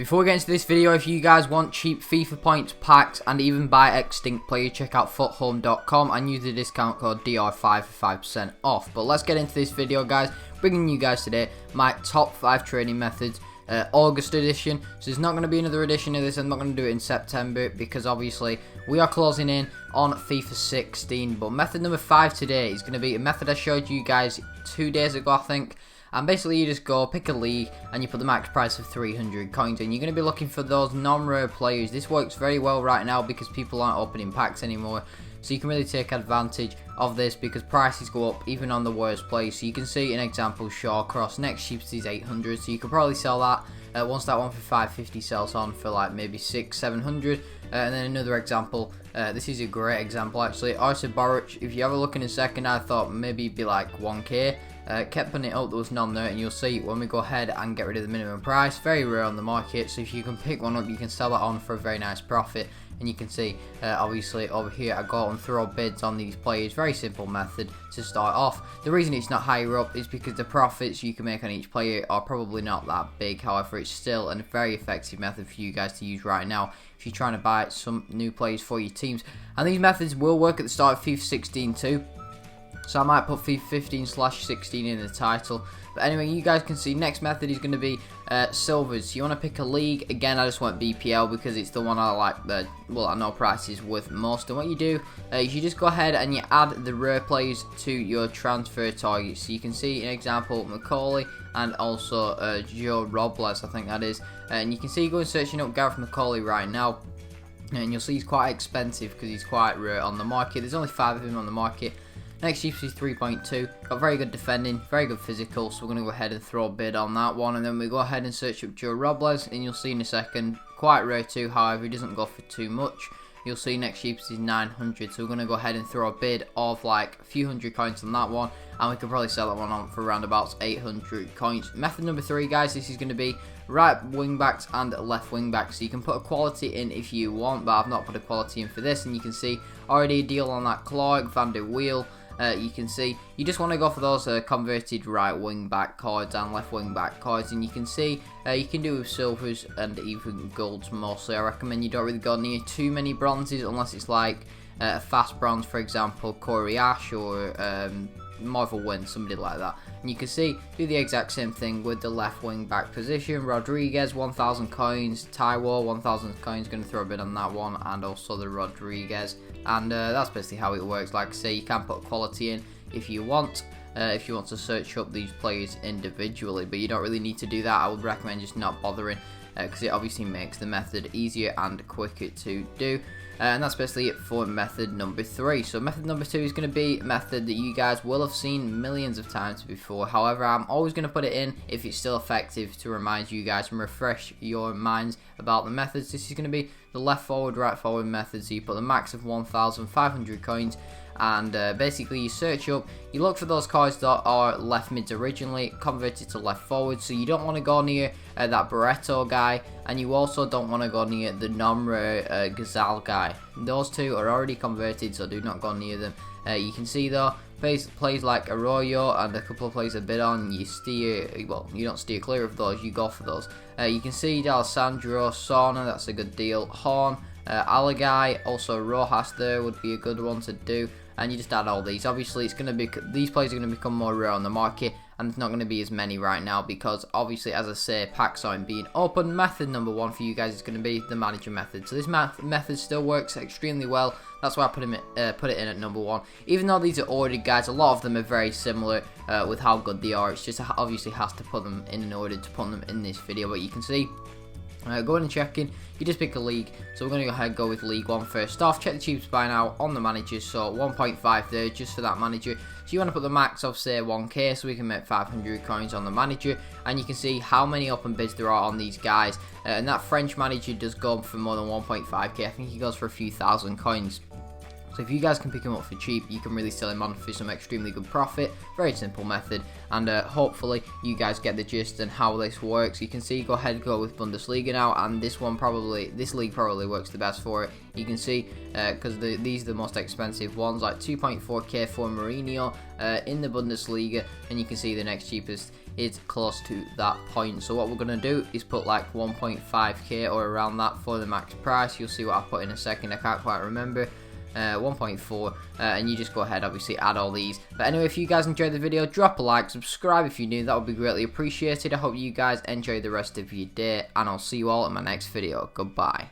Before we get into this video, if you guys want cheap FIFA points, packs, and even buy extinct players, check out foothome.com and use the discount code DR5 for 5% off. But let's get into this video, guys. Bringing you guys today my top 5 trading methods, August edition. So there's not going to be another edition of this. I'm not going to do it in September because obviously we are closing in on FIFA 16. But method number 5 today is going to be a method I showed you guys 2 days ago, I think. And basically you just go pick a league and you put the max price of 300 coins and you're going to be looking for those non-rare players. This works very well right now because people aren't opening packs anymore, so you can really take advantage of this because prices go up even on the worst players. So you can see an example, Shawcross next cheapest is 800, so you could probably sell that once that one for 550 sells on for like maybe 600-700. And then another example, this is a great example actually, Arthur Boric. If you have a look in a second, I thought maybe it'd be like 1k. Kept putting it up, there was none there, and you'll see when we go ahead and get rid of the minimum price, very rare on the market. So if you can pick one up, you can sell it on for a very nice profit. And you can see obviously over here I go and throw bids on these players. Very simple method to start off. The reason it's not higher up is because the profits you can make on each player are probably not that big. However, it's still a very effective method for you guys to use right now if you're trying to buy some new players for your teams. And these methods will work at the start of FIFA 16 too. So I might put FIFA 15/16 in the title. But anyway, you guys can see next method is going to be silvers. So you want to pick a league. Again, I just went BPL because it's the one I like. Well, I know price is worth most. And what you do is you just go ahead and you add the rare players to your transfer targets. So you can see an example, Macaulay and also Joe Robles, I think that is. And you can see, go and searching up Gareth Macaulay right now. And you'll see he's quite expensive because he's quite rare on the market. There's only 5 of him on the market. Next cheapest is 3.2, got very good defending, very good physical, so we're going to go ahead and throw a bid on that one. And then we go ahead and search up Joe Robles, and you'll see in a second, quite rare too, however he doesn't go for too much. You'll see next cheapest is 900, so we're going to go ahead and throw a bid of like a few hundred coins on that one, and we could probably sell that one on for around about 800 coins. Method number 3, guys, this is going to be right wing backs and left wing backs. So you can put a quality in if you want, but I've not put a quality in for this, and you can see already a deal on that Clark, Van der Weel. You can see you just want to go for those converted right wing back cards and left wing back cards, and you can see you can do with silvers and even golds mostly. I recommend you don't really go near too many bronzes unless it's like a fast bronze, for example, Corey Ash or Marvel Win, somebody like that. And you can see do the exact same thing with the left wing back position. Rodriguez 1000 coins, Taiwo 1000 coins, going to throw a bit on that one, and also the Rodriguez. And that's basically how it works. Like I say, you can put quality in if you want to search up these players individually, but you don't really need to do that. I would recommend just not bothering because it obviously makes the method easier and quicker to do. And that's basically it for method number 3. So method number 2 is going to be a method that you guys will have seen millions of times before. However, I'm always going to put it in if it's still effective to remind you guys and refresh your minds about the methods. This is going to be the left forward, right forward method. So you put the max of 1,500 coins. And basically you search up, you look for those cards that are left mids originally, converted to left forward. So you don't want to go near that Barreto guy, and you also don't want to go near the non-rare Gazelle guy. Those two are already converted, so do not go near them. You can see though, plays like Arroyo and a couple of plays a bit on, you steer, well, you don't steer clear of those, you go for those. You can see D'Alessandro, Sauna, that's a good deal, Horn, Alagai, also Rojas there would be a good one to do. And you just add all these. Obviously, it's going to be, these players are going to become more rare on the market, and there's not going to be as many right now because obviously, as I say, packs aren't being open. Method number 1 for you guys is going to be the manager method. So this method still works extremely well. That's why I put it in at number 1. Even though these are ordered, guys, a lot of them are very similar with how good they are. It's just obviously has to put them in order to put them in this video. But you can see. Go in and check in, you just pick a league, so we're going to go ahead and go with League 1 first off. Check the cheapest buy now on the managers, so 1.5 there just for that manager. So you want to put the max of say 1k so we can make 500 coins on the manager, and you can see how many open bids there are on these guys. And that French manager does go for more than 1.5k, I think he goes for a few thousand coins. So if you guys can pick him up for cheap, you can really sell him on for some extremely good profit. Very simple method, and hopefully you guys get the gist and how this works. You can see, go ahead and go with Bundesliga now, and this league probably works the best for it. You can see because these are the most expensive ones, like 2.4k for Mourinho in the Bundesliga, and you can see the next cheapest is close to that point. So what we're going to do is put like 1.5k or around that for the max price. You'll see what I put in a second, I can't quite remember. 1.4 and you just go ahead, obviously add all these. But anyway, if you guys enjoyed the video, drop a like, subscribe if you're new, that would be greatly appreciated. I hope you guys enjoy the rest of your day, and I'll see you all in my next video. Goodbye.